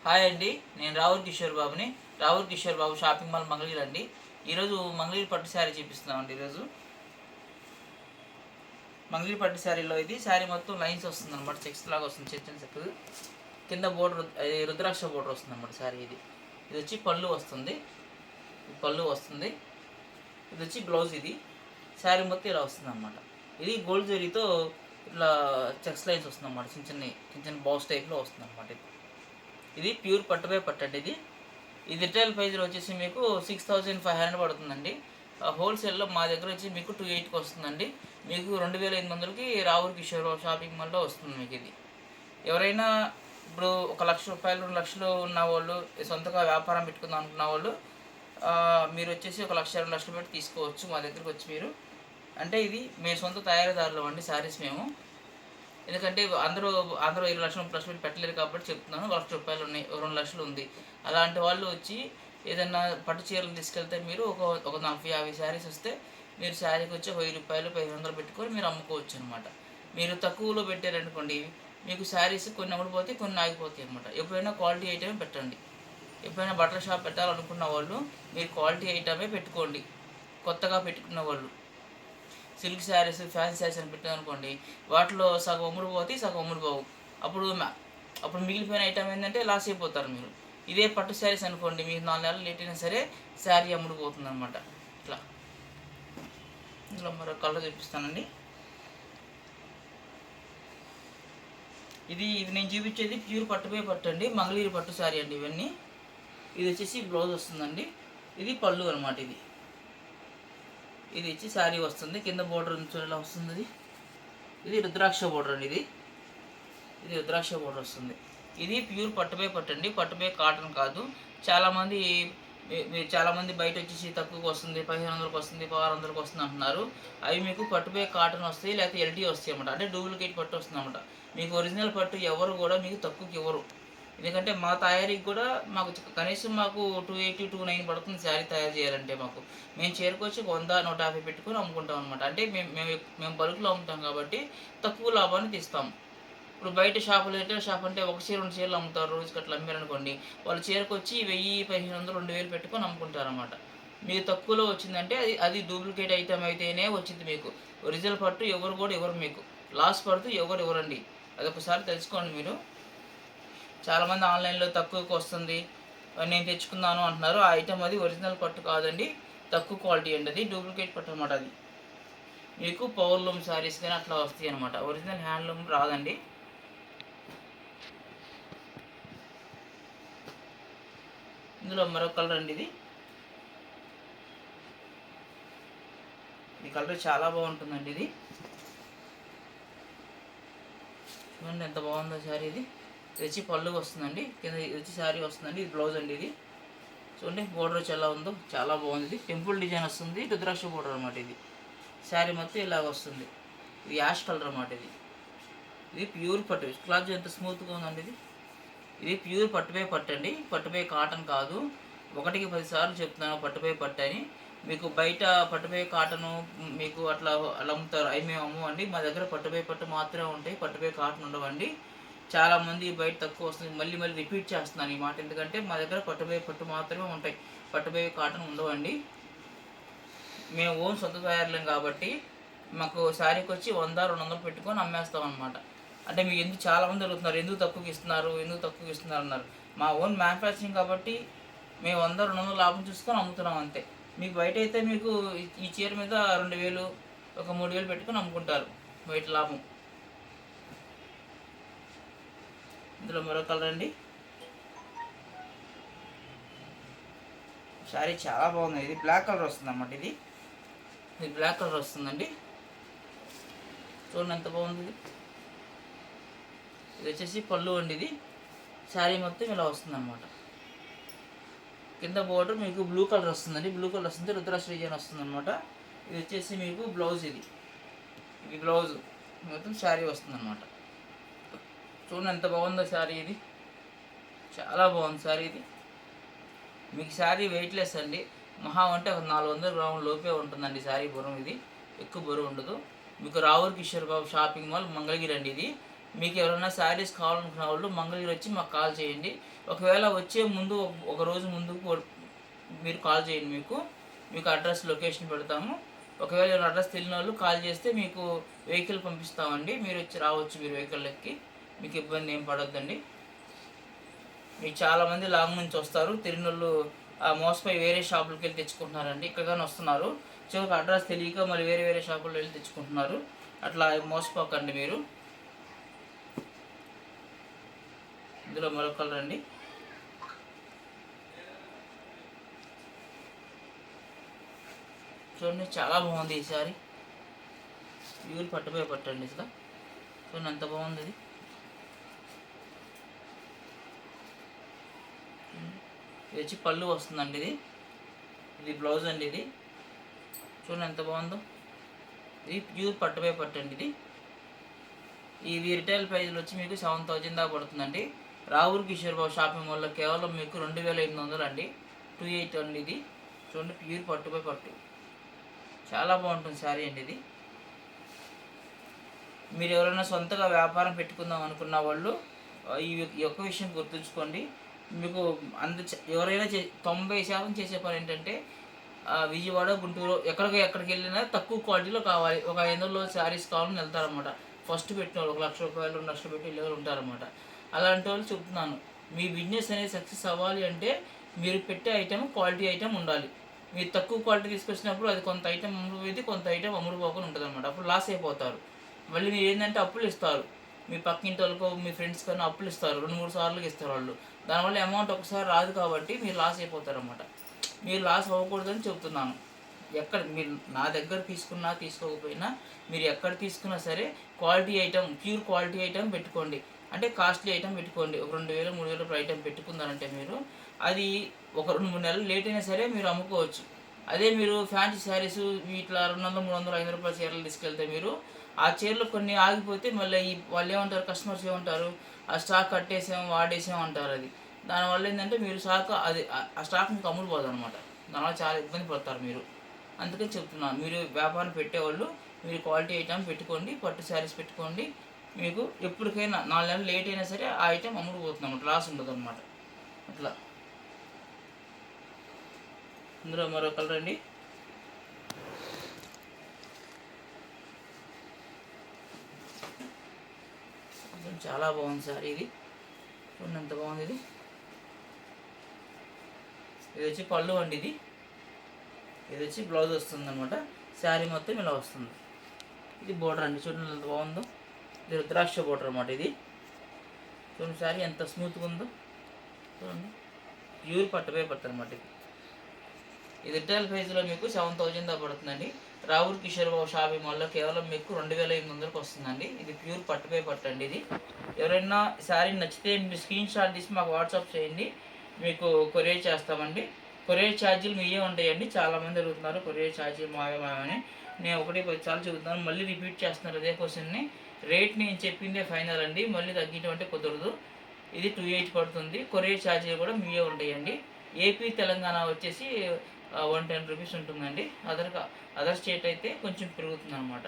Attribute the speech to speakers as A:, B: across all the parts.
A: Hi అండి, నేను రావుల్ కిషోర్ బాబుని. రావుల్ కిషోర్ బాబు షాపింగ్ మాల్ మంగళగిరి అండి. ఈరోజు మంగళగిరి పట్టు శారీ చూపిస్తున్నామండి. ఈరోజు మంగళగిరి పట్టు శారీలో ఇది శారీ మొత్తం లైన్స్ వస్తుంది అనమాట. చెక్స్ లాగా వస్తుంది, చిన్న చెక్స్. కింద బోర్డర్ రుద్రాక్ష బోర్డర్ వస్తుంది అనమాట. శారీ ఇది వచ్చి పళ్ళు వస్తుంది. పళ్ళు వస్తుంది. ఇది వచ్చి బ్లౌజ్. ఇది శారీ మొత్తం ఇలా వస్తుంది అనమాట. ఇది గోల్డ్ జరీతో ఇట్లా చెక్స్ లైన్స్ వస్తుంది అనమాట. చిన్న చిన్న బాక్స్ టైప్లో వస్తుంది అనమాట. ఇది ప్యూర్ పట్టుపై పట్టండి. ఇది రిటైల్ ప్రైజ్లో వచ్చేసి మీకు 6500 పడుతుందండి. హోల్సేల్లో మా దగ్గర వచ్చి మీకు 2800కి వస్తుందండి. మీకు 2800కి రావుల్ కిషోర్ షాపింగ్ మాల్లో వస్తుంది మీకు ఇది. ఎవరైనా ఇప్పుడు 1,00,000 రూపాయలు 2,00,000 ఉన్న వాళ్ళు, సొంతగా వ్యాపారం పెట్టుకుందాం అనుకున్న వాళ్ళు మీరు వచ్చేసి 1,00,000 2,00,000 పెట్టి తీసుకోవచ్చు మా దగ్గరికి వచ్చి మీరు. అంటే ఇది మేము సొంత తయారీదారులు అండి శారీస్ మేము. ఎందుకంటే అందరూ 20,00,000 30,00,000 పెట్టి పెట్టలేరు కాబట్టి చెప్తున్నాను. 1,00,000 రూపాయలు ఉన్నాయి, 2,00,000 ఉంది. అలాంటి వాళ్ళు వచ్చి ఏదన్నా పట్టు చీరలు తీసుకెళ్తే మీరు ఒక 40-50 శారీస్ వస్తే మీరు శారీకి వచ్చి 1,000 రూపాయలు 1,500 పెట్టుకొని మీరు అమ్ముకోవచ్చు అనమాట. మీరు తక్కువలో పెట్టారనుకోండి, మీకు శారీస్ కొన్ని అమ్ముడిపోతాయి, కొన్ని ఆగిపోతాయి అనమాట. ఎప్పుడైనా క్వాలిటీ ఐటమే పెట్టండి. ఎప్పుడైనా బట్టల షాప్ పెట్టాలనుకున్న వాళ్ళు మీరు క్వాలిటీ ఐటమే పెట్టుకోండి. కొత్తగా పెట్టుకున్న వాళ్ళు సిల్క్ శారీస్, ఫ్యాన్సీ శారీస్ అని పెట్టామనుకోండి, వాటిలో సగం అమ్ముడుపోతాయి, సగం అమ్ముడుపోవు. అప్పుడు మిగిలిపోయిన ఐటమ్ ఏంటంటే లాస్ అయిపోతారు మీరు. ఇదే పట్టు శారీస్ అనుకోండి, మీకు 4 నెలలు లేట్ అయినా సరే శారీ అమ్ముడుపోతుంది అనమాట. ఇట్లా ఇందులో మరో కలర్ చూపిస్తానండి. ఇది నేను చూపించేది ప్యూర్ పట్టుపై పట్టు అండి, మంగళగిరి పట్టు శారీ అండి ఇవన్నీ. ఇది వచ్చేసి బ్లౌజ్ వస్తుందండి. ఇది పళ్ళు అనమాట. ఇది వచ్చి శారీ వస్తుంది. కింద బోర్డర్ ఇలా వస్తుంది. ఇది రుద్రాక్ష బోర్డర్ అండి. ఇది రుద్రాక్ష బోర్డర్ వస్తుంది. ఇది ప్యూర్ పట్టుపై పట్టండి, పట్టుపై కాటన్ కాదు. చాలామంది బయట వచ్చేసి తక్కువకి వస్తుంది, 1,500కి వస్తుంది, 600కి వస్తుంది అంటున్నారు. అవి మీకు పట్టుపై కాటన్ వస్తాయి, లేకపోతే ఎల్టీ వస్తాయి అన్నమాట. అంటే డూప్లికేట్ పట్టు వస్తుంది అన్నమాట. మీకు ఒరిజినల్ పట్టు ఎవరు కూడా మీకు తక్కువకి ఇవ్వరు. ఎందుకంటే మా తయారీకి కూడా కనీసం మాకు 280 290 పడుతుంది శారీ తయారు చేయాలంటే. మేము చేరుకొచ్చి 100 150 పెట్టుకొని అమ్ముకుంటాం అనమాట. అంటే మేము బల్క్లో అమ్ముతాం కాబట్టి తక్కువ లాభాన్ని తీస్తాము. ఇప్పుడు బయట షాపులు రిటైల్ షాప్ అంటే ఒక చీర 2 చీరలు అమ్ముతారు, రోజుకి అట్లా అమ్మారనుకోండి, వాళ్ళు చీరకొచ్చి 1000 1,500 2,000 పెట్టుకొని అమ్ముకుంటారు అనమాట. మీకు తక్కువలో వచ్చిందంటే అది డూప్లికేట్ ఐటమ్ అయితేనే వచ్చింది. మీకు ఒరిజినల్ పట్టు ఎవరు కూడా ఎవరు మీకు లాస్ పడుతూ ఎవరు ఇవ్వరండి. అదొకసారి తెలుసుకోండి మీరు. చాలామంది ఆన్లైన్లో తక్కువకి వస్తుంది నేను తెచ్చుకున్నాను అంటున్నారు. ఆ ఐటమ్ అది ఒరిజినల్ పట్టు కాదండి, తక్కువ క్వాలిటీ అండి. అది డూప్లికేట్ పట్టు అనమాట. అది మీకు పవర్లూమ్ శారీస్ కానీ అట్లా వస్తాయి అనమాట. ఒరిజినల్ హ్యాండ్లూమ్ రాదండి. ఇందులో మరొక కలర్ అండి. ఈ కలర్ చాలా బాగుంటుందండి. ఇది చూడండి ఎంత బాగుందో శారీ. ఇది వచ్చి పళ్ళు వస్తుందండి, కింద వచ్చి శారీ వస్తుందండి. ఇది బ్లౌజ్ అండి. ఇది చూడండి బోర్డర్ వచ్చి ఎలా ఉందో, చాలా బాగుంది. ఇది టెంపుల్ డిజైన్ వస్తుంది, రుద్రాక్ష బోర్డర్ అనమాట. ఇది శారీ మొత్తం ఇలాగ వస్తుంది. ఇది యాష్ కలర్ అనమాట. ఇది ప్యూర్ పట్టు. క్లాత్ ఎంత స్మూత్గా ఉందండి. ఇది ప్యూర్ పట్టుపై పట్టండి, పట్టుపై కాటన్ కాదు. 1కి 10 సార్లు చెప్తున్నాను పట్టుపై పట్టు అని. మీకు బయట పట్టుపై కాటను మీకు అట్లా అమ్ముతారు, అవి మేము అమ్మవండి. మా దగ్గర పట్టుపై పట్టు మాత్రమే ఉంటాయి, పట్టుపై కాటన్ ఉండవండి. చాలామంది బయట తక్కువ వస్తుంది, మళ్ళీ రిపీట్ చేస్తున్నాను ఈ మాట. ఎందుకంటే మా దగ్గర పట్టుపై పట్టు మాత్రమే ఉంటాయి, పట్టుపై కాటన్ ఉండవండి. మేము ఓన్ సొంత తయారులేం కాబట్టి మాకు శారీకి వచ్చి 100 200 పెట్టుకొని అమ్మేస్తాం అనమాట. అంటే మీకు చాలామంది అడుగుతున్నారు ఎందుకు తక్కువకి ఇస్తున్నారు అన్నారు. మా ఓన్ మ్యానుఫ్యాక్చరింగ్ కాబట్టి మేము 100 200 లాభం చూసుకొని అమ్ముతున్నాం అంతే. మీకు బయట అయితే మీకు ఈ చీర మీద 2,000 ఒక 3,000 పెట్టుకొని అమ్ముకుంటారు బయట లాభం. ఇందులో మరో కలర్ అండి. శారీ చాలా బాగుంది. ఇది బ్లాక్ కలర్ వస్తుంది అన్నమాట. ఇది బ్లాక్ కలర్ వస్తుందండి. చూడండి ఎంత బాగుంది. ఇది వచ్చేసి పళ్ళు అండి. ఇది శారీ మొత్తం ఇలా వస్తుంది అన్నమాట. కింద బోర్డర్ మీకు బ్లూ కలర్ వస్తుందండి. బ్లూ కలర్ వస్తుంది, రుద్రాక్ష డిజైన్ వస్తుంది అనమాట. ఇది వచ్చేసి మీకు బ్లౌజ్. ఇది బ్లౌజ్ మొత్తం శారీ వస్తుంది అనమాట. చూడండి ఎంత బాగుందో శారీ. ఇది చాలా బాగుంది శారీ. ఇది మీకు శారీ వెయిట్లెస్ అండి. మహా అంటే ఒక 400 గ్రాముల లోపే ఉంటుందండి శారీ బరువు. ఇది ఎక్కువ బరువు ఉండదు. మీకు రావుల్ కిషోర్ బాబు షాపింగ్ మాల్ మంగళగిరి అండి. ఇది మీకు ఎవరైనా శారీస్ కావాలనుకున్న వాళ్ళు మంగళగిరి వచ్చి మాకు కాల్ చేయండి. ఒకవేళ వచ్చే ముందు ఒక రోజు ముందు మీరు కాల్ చేయండి, మీకు అడ్రస్ లొకేషన్ పెడతాము. ఒకవేళ ఎవరైనా అడ్రస్ తెలియని వాళ్ళు కాల్ చేస్తే మీకు వెహికల్ పంపిస్తామండి, మీరు వచ్చి రావచ్చు. మీరు వెహికల్ ఎక్కి మీకు ఇబ్బంది ఏం పడొద్దండి. మీకు చాలామంది లాంగ్ నుంచి వస్తారు, తిరిగినోళ్ళు మోసపోయి వేరే షాపులకి వెళ్ళి తెచ్చుకుంటున్నారండి. ఇక్కడికైనా వస్తున్నారు, చివరికి అడ్రస్ తెలియక మళ్ళీ వేరే షాపుల్లో వెళ్ళి తెచ్చుకుంటున్నారు. అట్లా మోసపోకండి మీరు. ఇందులో మరొక కలర్ అండి. చూడండి, చాలా బాగుంది ఈ సారీ. ప్యూర్ పట్టుపోయి పట్టండి ఇట్లా. చూడండి ఎంత బాగుంది ఇది. ఇది వచ్చి పళ్ళు వస్తుందండి. ఇది బ్లౌజ్ అండి. ఇది చూడండి ఎంత బాగుందో. ఇది ప్యూర్ పట్టుపోయి పట్టండి. ఇది రిటైల్ ప్రైజ్లో వచ్చి మీకు 7,000 దాకా పడుతుందండి. రావుర్ కిషోర్ బాబు షాపింగ్ మాల్లో కేవలం మీకు 2,800 అండి. 28 అండి ఇది. చూడండి, ప్యూర్ పట్టుపోయి పట్టు, చాలా బాగుంటుంది శారీ అండి ఇది. మీరు ఎవరైనా సొంతగా వ్యాపారం పెట్టుకుందాం అనుకున్న వాళ్ళు ఈ యొక్క విషయం గుర్తుంచుకోండి. మీకు ఎవరైనా 90% చేసే పని ఏంటంటే విజయవాడ, గుంటూరు ఎక్కడికి వెళ్ళినా తక్కువ క్వాలిటీలో కావాలి, ఒక 500లో శారీస్ కావాలని వెళ్తారనమాట. ఫస్ట్ పెట్టిన వాళ్ళు 1,00,000 రూపాయలు 2 లక్షలు పెట్టి వెళ్ళేవాళ్ళు ఉంటారనమాట. అలాంటి వాళ్ళు చెప్తున్నాను, మీ బిజినెస్ అనేది సక్సెస్ అవ్వాలి అంటే మీరు పెట్టే ఐటెం క్వాలిటీ ఐటెం ఉండాలి. మీరు తక్కువ క్వాలిటీ తీసుకొచ్చినప్పుడు అది కొంత ఐటెం అమ్ముడుపోయింది, కొంత ఐటెం అమ్ముడుపోకుండా ఉంటుంది అనమాట. అప్పుడు లాస్ అయిపోతారు. మళ్ళీ మీరు ఏంటంటే అప్పులు ఇస్తారు, మీ పక్కింటి వాళ్ళకో మీ ఫ్రెండ్స్ కన్నా అప్పులు ఇస్తారు, 2-3 సార్లు ఇస్తారు వాళ్ళు. దానివల్ల అమౌంట్ ఒకసారి రాదు కాబట్టి మీరు లాస్ అయిపోతారు అన్నమాట. మీరు లాస్ అవ్వకూడదని చెప్తున్నాను. మీరు నా దగ్గర తీసుకున్నా తీసుకోకపోయినా మీరు ఎక్కడ తీసుకున్నా సరే quality item, pure quality item పెట్టుకోండి. అంటే కాస్ట్లీ ఐటెం పెట్టుకోండి. ఒక 2,000-3,000 రూపాయల ఐటెం పెట్టుకున్నారంటే మీరు అది ఒక 2-3 నెలలు లేట్ అయినా సరే మీరు అమ్ముకోవచ్చు. అదే మీరు ఫ్యాన్సీ శారీస్ ఇట్లా 200, 300, 500 రూపాయల చీరలు తీసుకెళ్తే మీరు ఆ చీరలు కొన్ని ఆగిపోతే మళ్ళీ వాళ్ళు ఏమంటారు, కస్టమర్స్ ఏమంటారు, ఆ స్టాక్ కట్టేసాం వాడేసాం అంటారు. అది దానివల్ల ఏంటంటే మీరు ఆ స్టాక్ మీకు అమ్ముడుపోదు అనమాట. దానివల్ల చాలా ఇబ్బంది పడతారు మీరు. అందుకని చెప్తున్నాను, మీరు వ్యాపారం పెట్టేవాళ్ళు మీరు క్వాలిటీ ఐటమ్ పెట్టుకోండి, పట్టు శారీస్ పెట్టుకోండి. మీకు ఎప్పటికైనా 4 నెలలు లేట్ అయినా సరే ఆ ఐటమ్ అమ్ముడుపోతుంది అన్నమాట, లాస్ ఉండదు అనమాట. అట్లా. ఇందులో మరో కలర్ అండి. చాలా బాగుంది సార్ ఇది. చూడండి ఎంత బాగుంది ఇది. ఇది వచ్చి పళ్ళు అండి. ఇది వచ్చి బ్లౌజ్ వస్తుంది అనమాట. శారీ మొత్తం ఇలా వస్తుంది. ఇది బోర్డర్ అండి, చూడండి ఎంత బాగుందో. ఇది రుద్రాక్ష బోర్డర్ అనమాట. ఇది చూడండి శారీ ఎంత స్మూత్గా ఉందో. చూడండి, ప్యూర్ పట్టుపై పడుతుంది అనమాట. ఇది రిటైల్ ప్రైస్లో మీకు 7,000 దాకా పడుతుందండి. రావుర్ కిషోర్ బాబు షాపింగ్ మాల్లో కేవలం మీకు 2,800కి వస్తుందండి. ఇది ప్యూర్ పట్టుపై పట్టండి. ఇది ఎవరైనా శారీ నచ్చితే మీరు స్క్రీన్ షాట్ తీసి మాకు వాట్సాప్ చేయండి, మీకు కొరియర్ చేస్తామండి. కొరియర్ ఛార్జీలు మీవే ఉంటాయండి. చాలామంది అడుగుతున్నారు కొరియర్ ఛార్జీలు మావని. నేను 1-10 సార్లు చెబుతున్నాను, మళ్ళీ రిపీట్ చేస్తున్నారు అదే క్వశ్చన్ని. రేట్ నేను చెప్పిందే ఫైనల్ అండి, మళ్ళీ తగ్గటం అంటే కుదరదు. ఇది 280 పడుతుంది. కొరియర్ ఛార్జీలు కూడా మీవే ఉంటాయండి. ఏపీ తెలంగాణ వచ్చేసి 110 రూపీస్ ఉంటుందండి. అదర్ స్టేట్ అయితే కొంచెం పెరుగుతుంది అనమాట.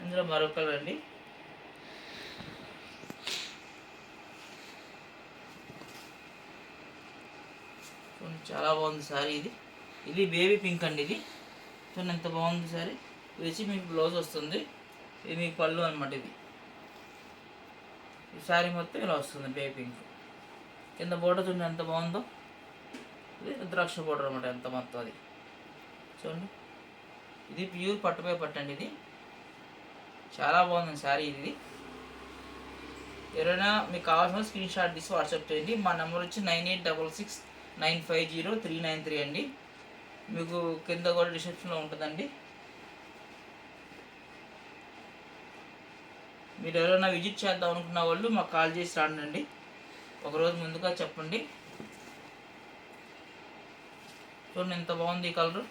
A: ఇందులో మరొక కలర్ అండి. చాలా బాగుంది సారీ. ఇది బేబీ పింక్ అండి. ఇది చూడండి ఎంత బాగుంది సారీ. ఇది వచ్చి మీకు బ్లౌజ్ వస్తుంది, ఇది మీకు పళ్ళు అనమాట. ఈ శారీ మొత్తం ఇలా వస్తుంది బేబీ పింక్. కింద బోర్డర్ చూడండి ఎంత బాగుందో. ఇది రుద్రాక్ష బోర్డర్ అనమాట ఎంత మొత్తం. అది చూడండి, ఇది ప్యూర్ పట్టుపై పట్టండి. ఇది చాలా బాగుంది శారీ. ఇది ఎవరైనా మీకు కావాల్సిన స్క్రీన్ షాట్ తీసి వాట్సాప్ చేయండి. మా నెంబర్ వచ్చి 9866950393 అండి. మీకు కింద కూడా డిస్క్రిప్షన్లో ఉంటుందండి. మీరు ఎవరైనా విజిట్ చేద్దాం అనుకున్న వాళ్ళు మాకు కాల్ చేసి రాండి, ఒకరోజు ముందుగా చెప్పండి. చూడండి ఎంత బాగుంది ఈ కలర్,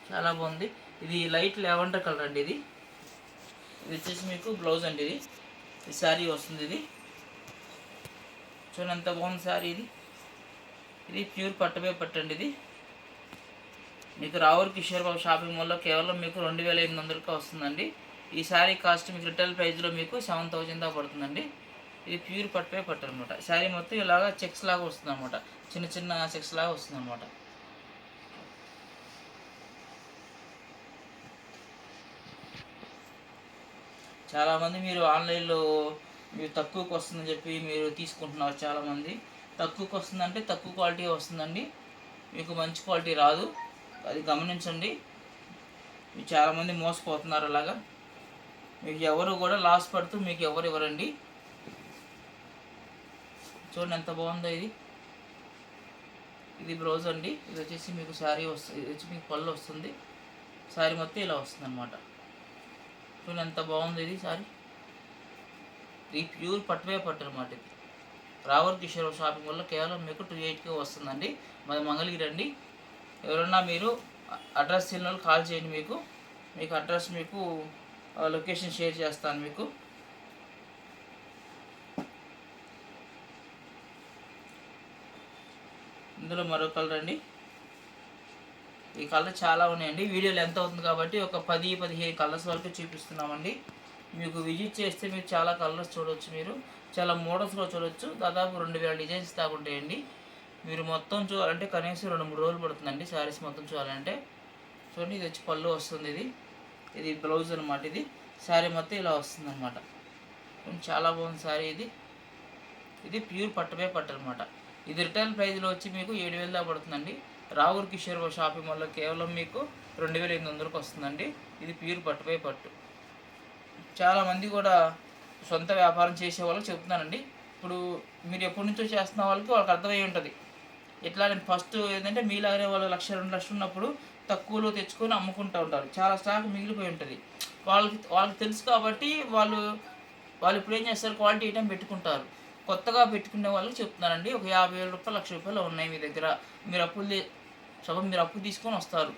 A: చాలా బాగుంది. ఇది లైట్ లెవెండర్ కలర్ అండి. ఇది వచ్చేసి మీకు బ్లౌజ్ అండి. ఈ శారీ వస్తుంది. ఇది చూడండి ఎంత బాగుంది శారీ. ఇది ప్యూర్ పట్టుపై పట్టండి. మీకు రావూర్ కిషోర్ బాబు షాపింగ్ మాల్లో కేవలం మీకు 2800కి వస్తుందండి. ఈ శారీ కాస్ట్ మీకు రిటైల్ ప్రైస్లో మీకు 7000 దాకా పడుతుందండి. ఇది ప్యూర్ పట్టుపై పట్టు అనమాట. శారీ మొత్తం ఇలాగా చెక్స్ లాగా వస్తుంది అనమాట, చిన్న చిన్న చెక్స్ లాగా వస్తుంది అనమాట. చాలామంది మీరు ఆన్లైన్లో మీరు తక్కువకి వస్తుందని చెప్పి మీరు తీసుకుంటున్నారు. చాలామంది తక్కువకి వస్తుందంటే తక్కువ క్వాలిటీ వస్తుందండి, మీకు మంచి క్వాలిటీ రాదు. అది గమనించండి. మీరు చాలామంది మోసపోతున్నారు అలాగా. మీకు ఎవరు కూడా లాస్ పడుతూ మీకు ఎవరు ఇవ్వరండి. చూడండి ఎంత బాగుందో ఇది. ఇది బ్లౌజ్ అండి. ఇది వచ్చేసి మీకు శారీ వస్తుంది, ఇది వచ్చి మీకు పళ్ళు వస్తుంది. శారీ మొత్తం ఇలా వస్తుంది అనమాట. చూడండి ఎంత బాగుంది ఇది శారీ. ఇది ప్యూర్ పట్టువే పట్టు అనమాట. ఇది రావూర్ కిషోర్ షాపింగ్ వల్ల కేవలం మీకు 28కి వస్తుందండి. మరి మంగళగిరి రండి. ఎవరన్నా మీరు అడ్రస్ తెలియని వాళ్ళు కాల్ చేయండి. మీకు అడ్రస్ మీకు లొకేషన్ షేర్ చేస్తాను మీకు. ఇందులో మరో కలర్ అండి. ఈ కలర్ చాలా ఉన్నాయండి. వీడియోలు ఎంత అవుతుంది కాబట్టి ఒక 10-15 కలర్స్ వరకు చూపిస్తున్నామండి. మీకు విజిట్ చేస్తే మీరు చాలా కలర్స్ చూడవచ్చు, మీరు చాలా మోడల్స్లో చూడవచ్చు. దాదాపు 2000 డిజైన్స్ దాకా ఉంటాయండి. మీరు మొత్తం చూడాలంటే కనీసం 2-3 రోజులు పడుతుందండి శారీస్ మొత్తం చూడాలంటే. చూడండి ఇది వచ్చి పళ్ళు వస్తుంది. ఇది బ్లౌజ్ అనమాట. ఇది శారీ మొత్తం ఇలా వస్తుంది అనమాట. చాలా బాగుంది శారీ ఇది. ఇది ప్యూర్ పట్టుపై పట్టు అనమాట. ఇది రిటైల్ ప్రైస్లో వచ్చి మీకు 7000 దాకా పడుతుందండి. రావూర్ కిషోర్ షాపింగ్ మాల్లో కేవలం మీకు 2800కి వస్తుందండి. ఇది ప్యూర్ పట్టుపై పట్టు. చాలామంది కూడా సొంత వ్యాపారం చేసే వాళ్ళకి చెప్తున్నానండి. ఇప్పుడు మీరు ఎప్పటి నుంచో చేస్తున్న వాళ్ళకి అర్థమై ఉంటుంది. ఎట్లా నేను ఫస్ట్ ఏంటంటే మీలాగనే వాళ్ళు 1,00,000-2 లక్షలు ఉన్నప్పుడు తక్కువలో తెచ్చుకొని అమ్ముకుంటూ ఉంటారు. చాలా స్టాక్ మిగిలిపోయి ఉంటుంది. వాళ్ళకి తెలుసు కాబట్టి వాళ్ళు ఇప్పుడు ఏం చేస్తారు, క్వాలిటీ ఐటమ్ పెట్టుకుంటారు. కొత్తగా పెట్టుకునే వాళ్ళకి చెప్తున్నానండి. ఒక 50,000 రూపాయలు, 1,00,000 రూపాయలు ఉన్నాయి మీ దగ్గర, మీరు అప్పు తీసుకొని వస్తారు.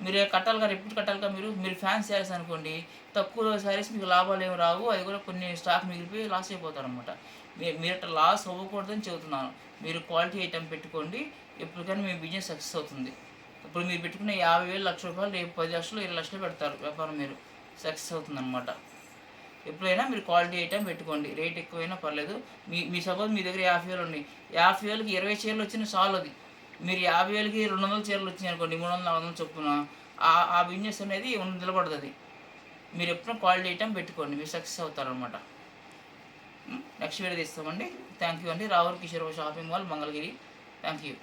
A: మీరు కట్టాలి కదా, ఎప్పుడు కట్టాలి కదా. మీరు ఫ్యాన్స్ శారీస్ అనుకోండి, తక్కువ శారీస్ మీకు లాభాలు ఏమి రావు. అది కూడా కొన్ని స్టాక్ మిగిలిపోయి లాస్ అయిపోతారు అనమాట. మీరు అట్లా లాస్ అవ్వకూడదని చెబుతున్నాను. మీరు క్వాలిటీ ఐటమ్ పెట్టుకోండి, ఎప్పటికైనా మీ బిజినెస్ సక్సెస్ అవుతుంది. ఇప్పుడు మీరు పెట్టుకున్న 50,000, 1,00,000 రూపాయలు రేపు 10 లక్షలు, 20 లక్షలు పెడతారు వ్యాపారం, మీరు సక్సెస్ అవుతుంది అనమాట. ఎప్పుడైనా మీరు క్వాలిటీ ఐటమ్ పెట్టుకోండి. రేట్ ఎక్కువైనా పర్లేదు. మీ సపోజ్ మీ దగ్గర 50,000 ఉన్నాయి, 50,000కి 20 చీరలు వచ్చిన చాలు. అది మీరు 50,000కి 200 చీరలు వచ్చినాయి అనుకోండి, 300-400 చొప్పున ఆ బిజినెస్ అనేది నిలబడుతుంది. మీరు ఎప్పుడూ క్వాలిటీ ఐటమ్ పెట్టుకోండి, మీరు సక్సెస్ అవుతారనమాట. నెక్స్ట్ వీడియో తీస్తామండి. థ్యాంక్ యూ అండి. Ravur Kishore shopping mall, Mangalagiri. Thank you.